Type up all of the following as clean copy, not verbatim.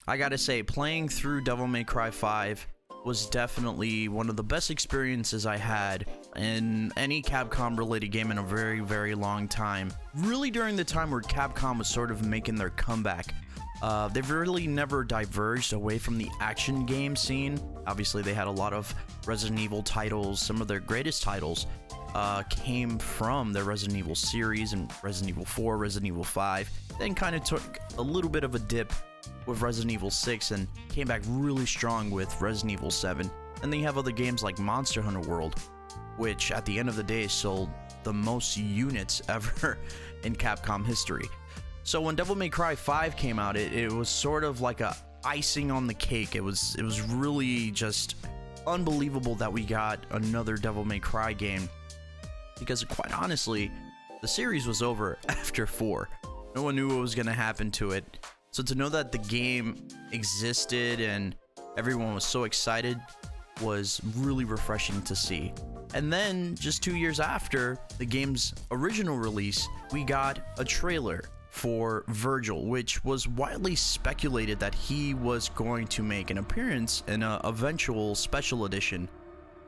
I gotta say, playing through Devil May Cry 5 was definitely one of the best experiences I had in any Capcom related game in a very, very long time. Really during the time where Capcom was sort of making their comeback. They've really never diverged away from the action game scene. Obviously, they had a lot of Resident Evil titles. Some of their greatest titles came from their Resident Evil series and Resident Evil 4, Resident Evil 5. Then kind of took a little bit of a dip with Resident Evil 6 and came back really strong with Resident Evil 7. And then you have other games like Monster Hunter World, which at the end of the day sold the most units ever in Capcom history. So when Devil May Cry 5 came out, it was sort of like a icing on the cake. It was really just unbelievable that we got another Devil May Cry game, because quite honestly, the series was over after 4. No one knew what was going to happen to it. So to know that the game existed and everyone was so excited was really refreshing to see. And then just 2 years after the game's original release, we got a trailer for Virgil, which was widely speculated that he was going to make an appearance in an eventual special edition,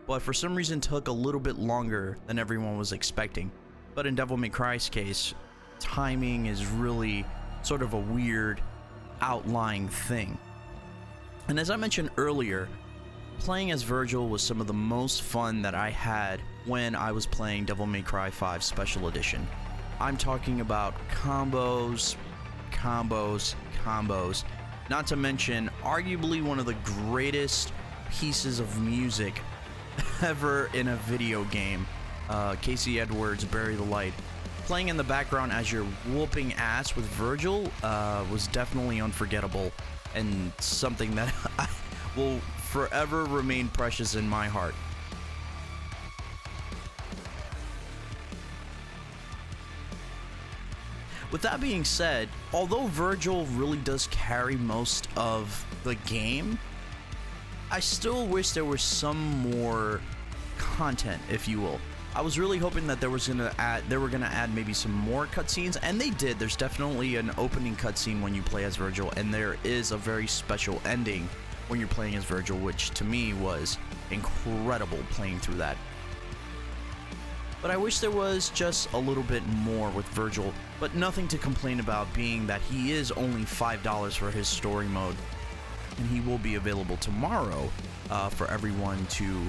but for some reason took a little bit longer than everyone was expecting. But in Devil May Cry's case, timing is really sort of a weird outlying thing. And as I mentioned earlier, playing as Virgil was some of the most fun that I had when I was playing Devil May Cry 5 Special Edition. I'm talking about combos, combos, combos. Not to mention, arguably one of the greatest pieces of music ever in a video game. Casey Edwards' Bury the Light. Playing in the background as you're whooping ass with Virgil was definitely unforgettable and something that will forever remain precious in my heart. With that being said, although Virgil really does carry most of the game, I still wish there was some more content, if you will. I was really hoping that they were gonna add maybe some more cutscenes, and they did. There's definitely an opening cutscene when you play as Virgil, and there is a very special ending when you're playing as Virgil, which to me was incredible playing through that. But I wish there was just a little bit more with Virgil, but nothing to complain about, being that he is only $5 for his story mode, and he will be available tomorrow for everyone to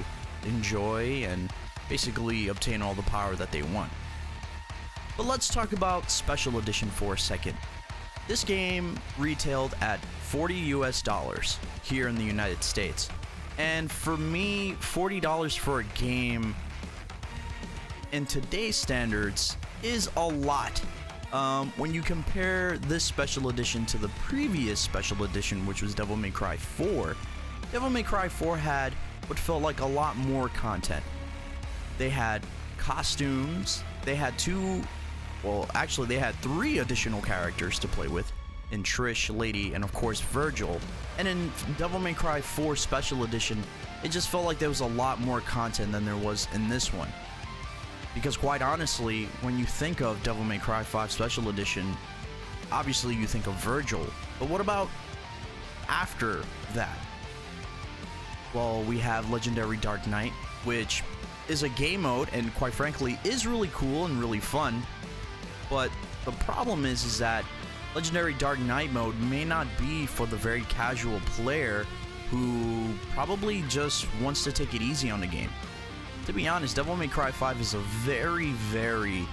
enjoy and basically obtain all the power that they want. But let's talk about Special Edition for a second. This game retailed at $40 US here in the United States, and for me, $40 for a game in today's standards is a lot. When you compare this special edition to the previous special edition, which was Devil May Cry 4, Devil May Cry 4 had what felt like a lot more content. They had costumes, they had they had 3 additional characters to play with, in Trish, Lady, and of course Virgil. And in Devil May Cry 4 Special Edition, it just felt like there was a lot more content than there was in this one. Because quite honestly, when you think of Devil May Cry 5 Special Edition, obviously you think of Virgil, but what about after that? Well, we have Legendary Dark Knight, which is a game mode and quite frankly is really cool and really fun, but the problem is that Legendary Dark Knight mode may not be for the very casual player who probably just wants to take it easy on the game. To be honest, Devil May Cry 5 is a very, very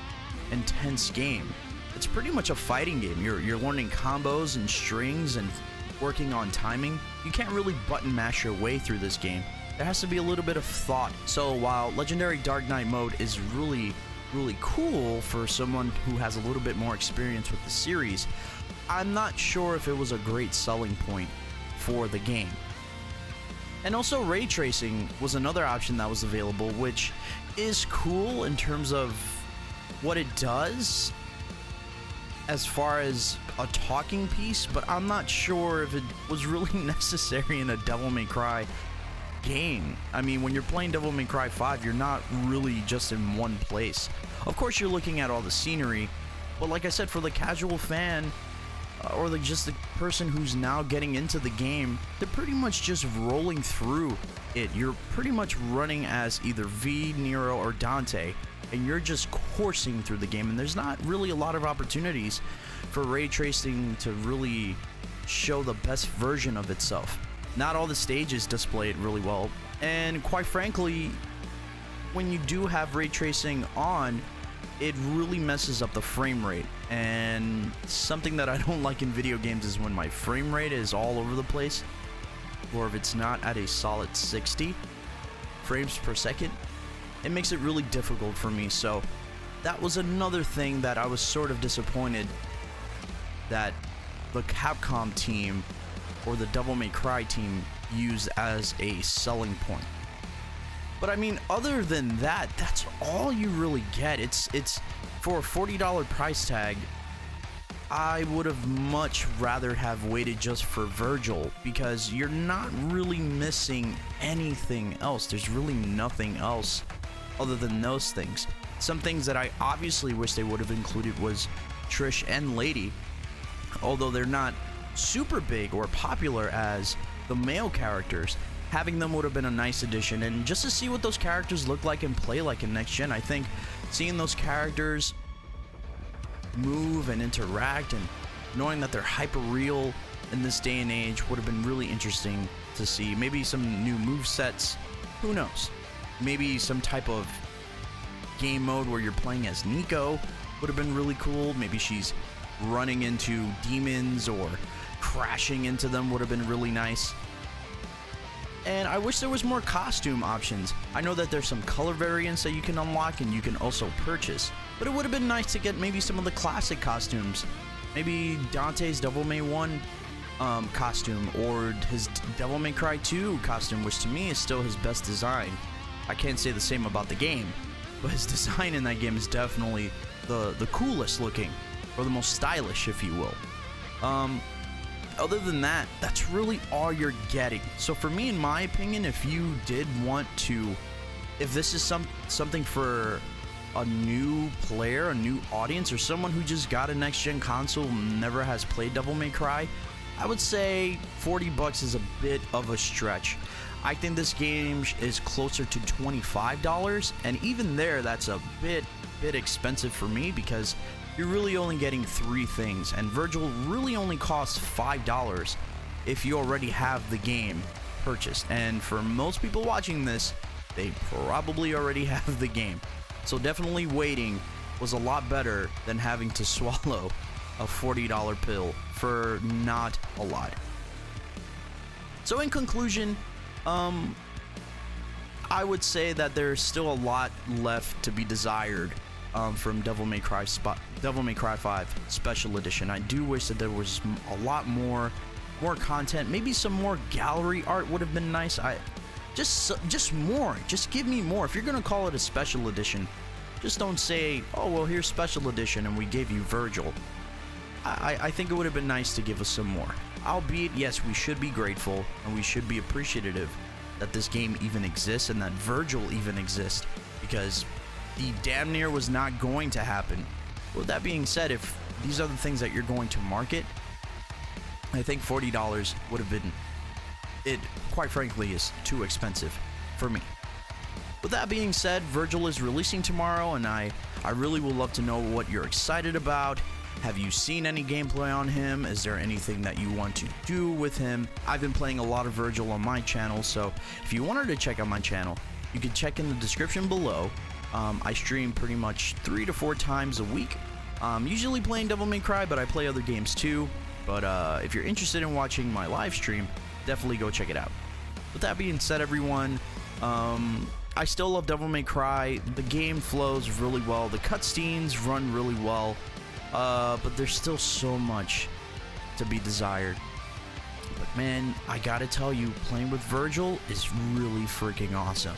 intense game. It's pretty much a fighting game. You're learning combos and strings and working on timing. You can't really button mash your way through this game. There has to be a little bit of thought. So while Legendary Dark Knight mode is really, really cool for someone who has a little bit more experience with the series, I'm not sure if it was a great selling point for the game. And also ray tracing was another option that was available, which is cool in terms of what it does as far as a talking piece, but I'm not sure if it was really necessary in a Devil May Cry game. I mean, when you're playing Devil May Cry 5, you're not really just in one place. Of course, you're looking at all the scenery, but like I said, for the casual fan, or like just the person who's now getting into the game, they're pretty much just rolling through it. You're pretty much running as either V, Nero, or Dante, and you're just coursing through the game, and there's not really a lot of opportunities for ray tracing to really show the best version of itself. Not all the stages display it really well, and quite frankly, when you do have ray tracing on, it really messes up the frame rate. And something that I don't like in video games is when my frame rate is all over the place, or if it's not at a solid 60 frames per second, it makes it really difficult for me. So that was another thing that I was sort of disappointed that the Capcom team or the Devil May Cry team used as a selling point. But I mean, other than that, that's all you really get. It's for a $40 price tag. I would have much rather have waited just for Virgil, because you're not really missing anything else. There's really nothing else other than those things. Some things that I obviously wish they would have included was Trish and Lady, although they're not super big or popular as the male characters. Having them would have been a nice addition, and just to see what those characters look like and play like in next gen, I think seeing those characters move and interact and knowing that they're hyper real in this day and age would have been really interesting to see. Maybe some new move sets, who knows? Maybe some type of game mode where you're playing as Nico would have been really cool. Maybe she's running into demons or crashing into them would have been really nice. And I wish there was more costume options. I know that there's some color variants that you can unlock and you can also purchase, but it would have been nice to get maybe some of the classic costumes. Maybe Dante's Devil May 1 costume, or his Devil May Cry 2 costume, which to me is still his best design. I can't say the same about the game, but his design in that game is definitely the coolest looking, or the most stylish, if you will. Other than that, that's really all you're getting. So for me, in my opinion, if you did want to, if this is something for a new player, a new audience, or someone who just got a next-gen console and never has played Devil May Cry, I would say $40 is a bit of a stretch. I think this game is closer to $25, and even there, that's a bit expensive for me, because you're really only getting 3 things, and Virgil really only costs $5 if you already have the game purchased. And for most people watching this, they probably already have the game. So definitely waiting was a lot better than having to swallow a $40 pill for not a lot. So in conclusion, I would say that there's still a lot left to be desired from Devil May Cry 5 Special Edition. I do wish that there was a lot more content. Maybe some more gallery art would have been nice. Just more. Just give me more. If you're gonna call it a Special Edition, just don't say, oh well, here's Special Edition and we gave you Virgil. I think it would have been nice to give us some more. Albeit, yes, we should be grateful and we should be appreciative that this game even exists and that Virgil even exists, because the damn near was not going to happen. With that being said, if these are the things that you're going to market, I think $40 would have been, it quite frankly is too expensive for me. With that being said, Virgil is releasing tomorrow, and I really would love to know what you're excited about. Have you seen any gameplay on him? Is there anything that you want to do with him? I've been playing a lot of Virgil on my channel, so if you wanted to check out my channel, you can check in the description below. I stream pretty much 3 to 4 times a week. Usually playing Devil May Cry, but I play other games too. But if you're interested in watching my live stream, definitely go check it out. With that being said, everyone, I still love Devil May Cry. The game flows really well. The cutscenes run really well. But there's still so much to be desired. But man, I gotta tell you, playing with Virgil is really freaking awesome.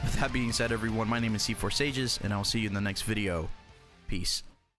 With that being said, everyone, my name is C4Sages, and I'll see you in the next video. Peace.